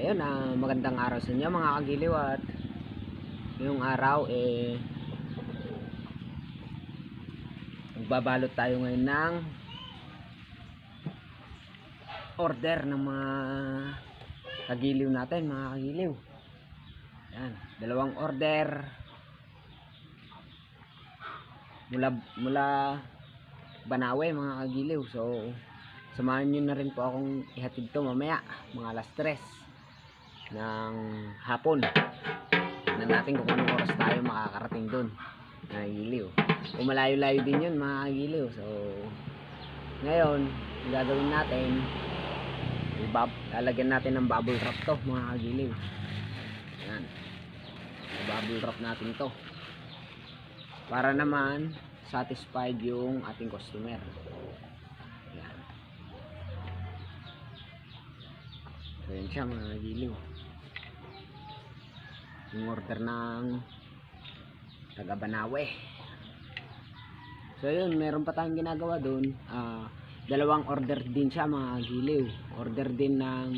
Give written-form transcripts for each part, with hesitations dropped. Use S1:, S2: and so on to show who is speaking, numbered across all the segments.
S1: Ayun, magandang araw sa inyo mga kagiliw. At ngayong araw magbabalot tayo ngayon ng order ng mga kagiliw natin, mga kagiliw. Yan, dalawang order mula Banawe, mga kagiliw. So samahan nyo na rin po akong ihatid to mamaya mga alas 3 ng hapon. Na natin kung anong oras tayo makakarating dun, mga kagiliw. Kung malayo-layo din yun, mga kagiliw. So ngayon ang gagawin natin, lalagyan natin ng bubble wrap to, mga kagiliw. Yan, bubble wrap natin to para naman satisfied yung ating customer. Yan. So yun siya, mga kagiliw, yung order ng taga Banawe. So yun, meron pa tayong ginagawa dun. Dalawang order din siya, mga kagiliw. Order din ng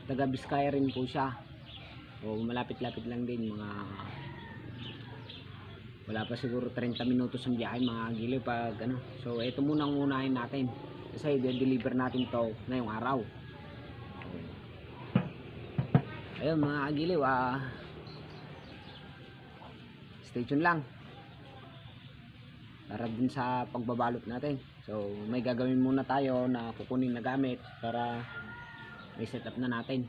S1: taga Biskaya rin po siya. O malapit-lapit lang din, mga wala pa siguro 30 minutos ang biyahe, mga kagiliw, pag ano. So ito muna ang unahin natin kasi i-deliver natin to ngayong araw. Ayun, mga kagiliw, stay tuned lang para din sa pagbabalot natin. So may gagawin muna tayo na kukunin na gamit para may setup na natin.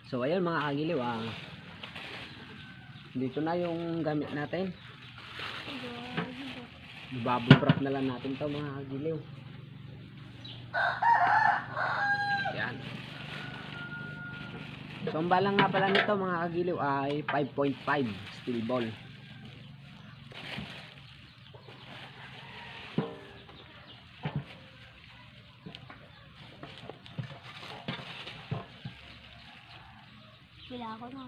S1: So ayun, mga kagiliw, dito na yung gamit natin. Bubble wrap na lang natin to, mga kagiliw. Yan. So ang balang nga pala nito, mga kagiliw, ay 5.5 steel ball.
S2: Wala ako na.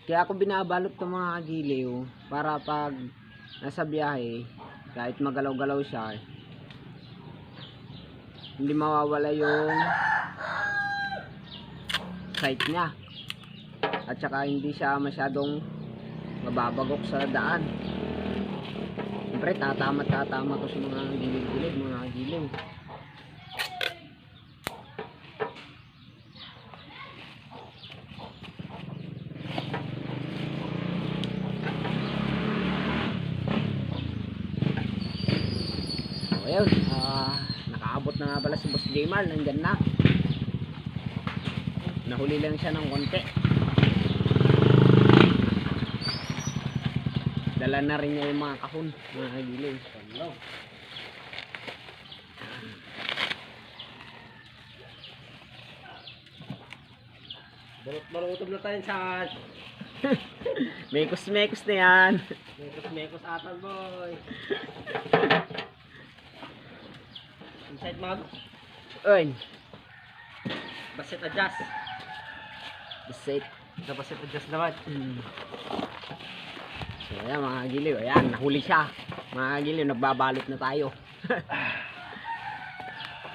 S1: Kaya ako binabalot ng mga kagiliw para pag nasa biyahe, kahit magalaw-galaw siya, hindi mawawala yung sight niya, at saka hindi siya masyadong mababagok sa daan. Siyempre tatama to sa mga gilid-gilid, mga kagiliw. Ayun, nakaabot na nga pala si Boss Jaymar, nandyan na. Nahuli lang siya ng konti. Dala na rin niya yung mga kahon, mga kagiliw.
S3: Balot-balotog na tayo sa
S1: Mekos-mekos na yan.
S3: mekos atan, boy. Inside mag
S1: Oy,
S3: basit adjust.
S1: basit.
S3: Sa basit adjust naman.
S1: So ayan, mga kagiliw, ayan, nahuli siya. Mga kagiliw, nagbabalot na tayo.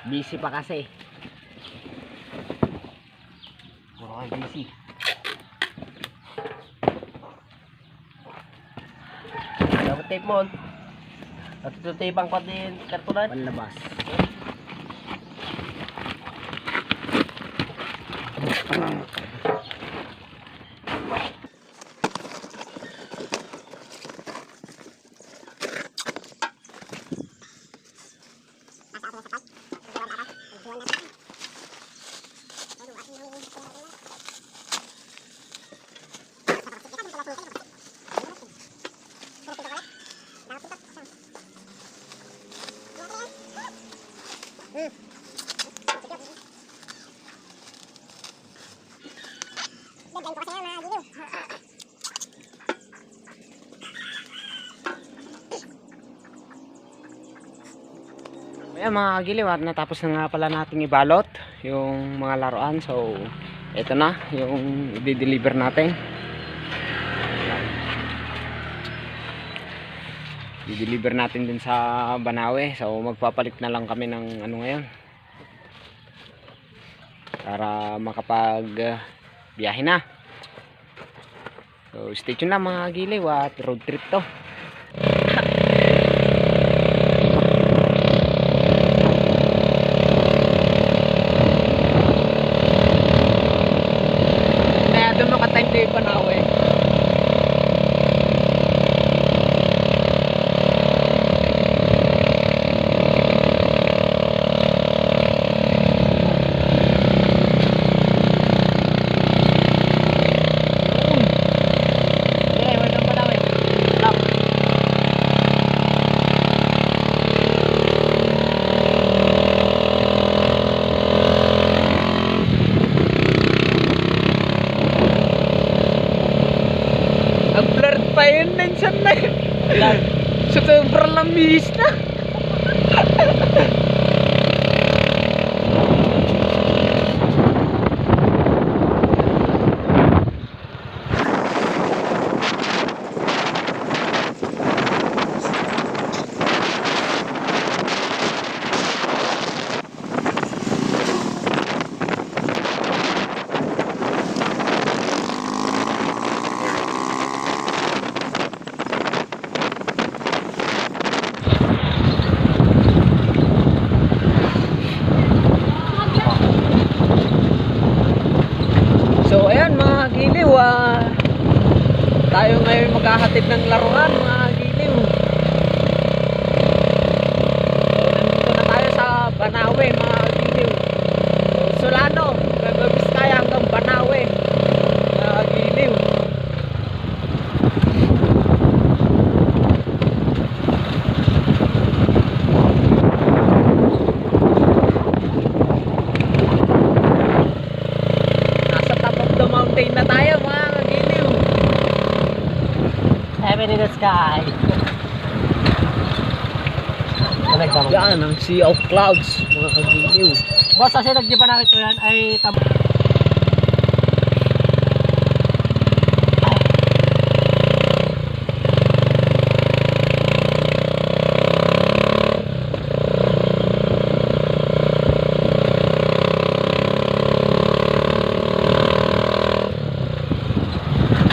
S1: Busy pa kasi.
S3: Puro kayo busy. Dapat tape mo. At ito tape ang din kartunan.
S1: Panlabas. Ayan mga kagiliw, at natapos na nga pala nating ibalot yung mga laruan. So ito na yung i-deliver natin. I-deliver natin din sa Banawe. So magpapalit na lang kami ng ano ngayon para makapag biyahe na. So stay tuned na mga kagiliw, at road trip to. Makatime to yung Banawe. Blurred pa yun, minsan na yun. So, sobrang lamis na. So ayan mga kagiliw, tayo ngayon maghahatid ng laruan mga kagiliw. So nandito na tayo sa Banawe mga kagiliw. So Solano, Nueva Vizcaya hanggang Banawe mga kagiliw. Mountain na tayo mga kagiliw.
S3: Heaven in the sky.
S1: Yan ang sea of clouds mga kagiliw.
S3: Boss, kasi nagdipa na ito yan ay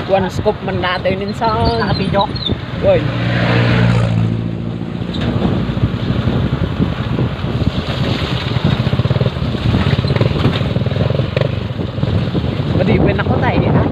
S1: one scoop man natin yun sa
S3: nakapidyo.
S1: boy. Madipin ako tayo ha.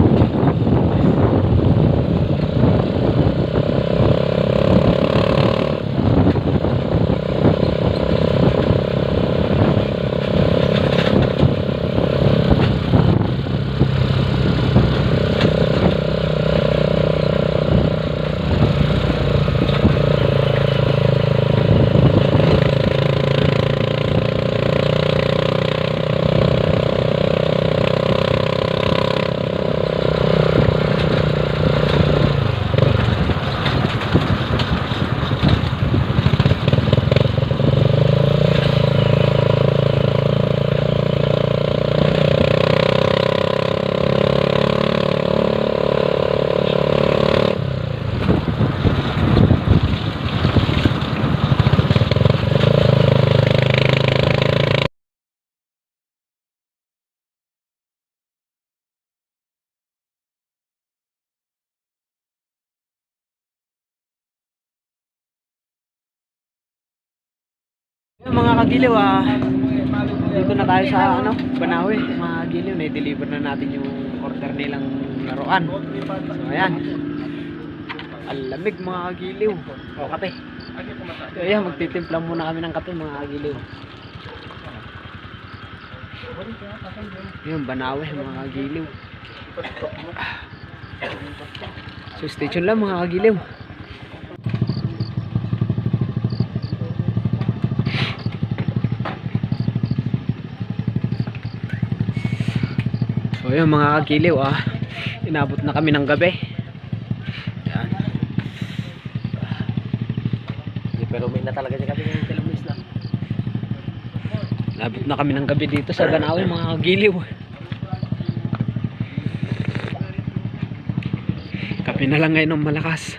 S1: Mga kagiliw, dito na tayo sa Banawe mga kagiliw. Na-deliver na natin yung order nilang laruan. So ayan, ang lamig mga kagiliw. O kape. So ayan, magtitimpla muna kami ng kape mga kagiliw. Yung Banawe mga kagiliw. So stay tuned lang mga kagiliw. So yun mga kagiliw, inabot na kami ng gabi. Yan.
S3: Pero may na talaga siya kami ng kilometers na.
S1: Labot na kami ng gabi dito sa Banawe mga kagiliw. Kape na lang ngayon ng malakas.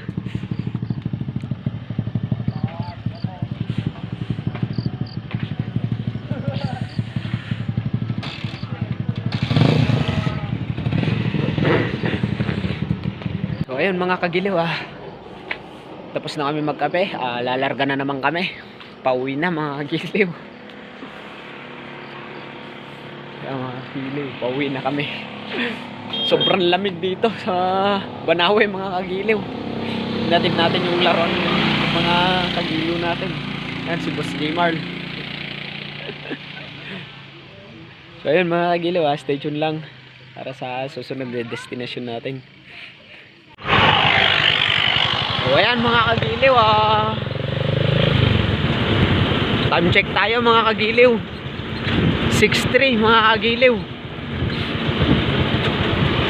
S1: So ayun mga kagiliw tapos na kami magkape, lalarga na naman kami. Pauwi na mga kagiliw. Mga kagiliw, pauwi na kami. Sobrang lamig dito sa Banawe mga kagiliw. Natin yung laruan ng mga kagiliw natin. Yan si Boss Jmarl. So ayun mga kagiliw, stay tuned lang para sa susunod na destination natin. So ayan mga kagiliw, time check tayo mga kagiliw. 6:03 mga kagiliw.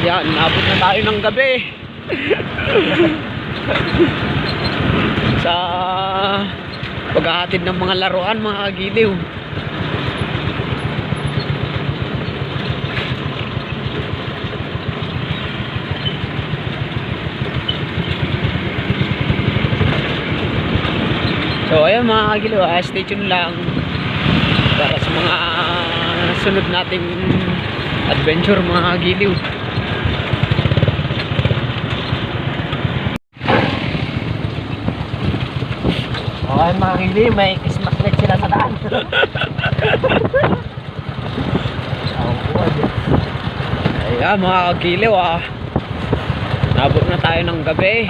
S1: Yan, naabot na tayo ng gabi. Sa paghahatid ng mga laruan mga kagiliw. So ayan mga kagiliw, stay tuned lang para sa mga sunod nating adventure mga kagiliw.
S3: Okay mga kagiliw, may Christmas light sila sa daan.
S1: Ayan mga kagiliw, nabot na tayo ng gabi.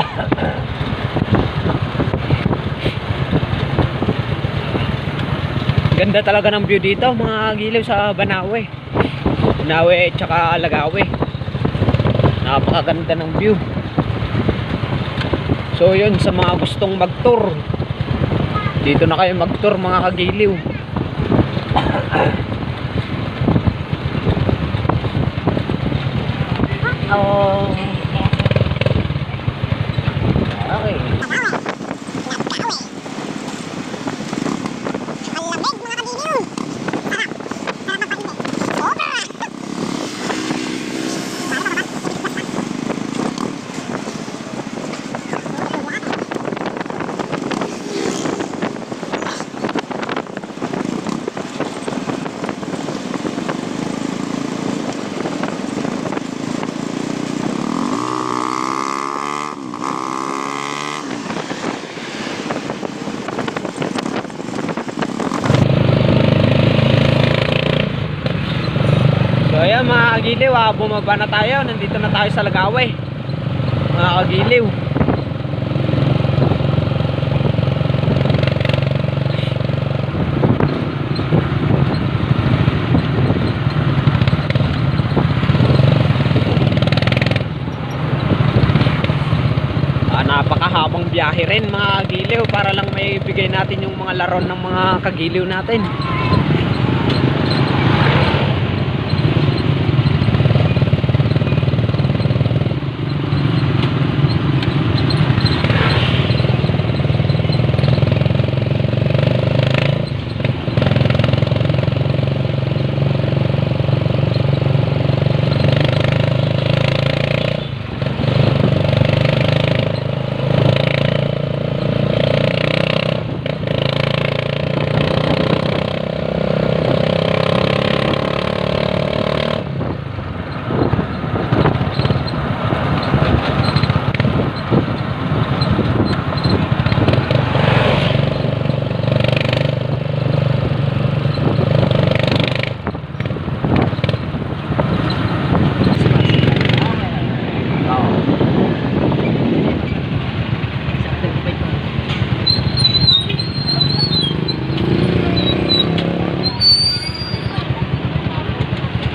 S1: Ganda talaga ng view dito mga kagiliw sa Banawe. Banawe tsaka Alagawe. Napakaganda ng view. So yun, sa mga gustong mag-tour, dito na kayo mag-tour mga kagiliw.
S3: Oh. Okay.
S1: So ayan mga kagiliw, bumaba na tayo. Nandito na tayo sa Alagawe mga kagiliw. Napakahabang biyahe rin mga kagiliw para lang may bigay natin yung mga laron ng mga kagiliw natin.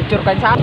S1: Picture kan sa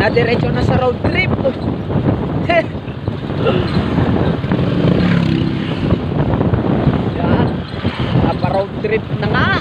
S1: Nadiretso na sa road trip. Yan. Napa road trip na nga.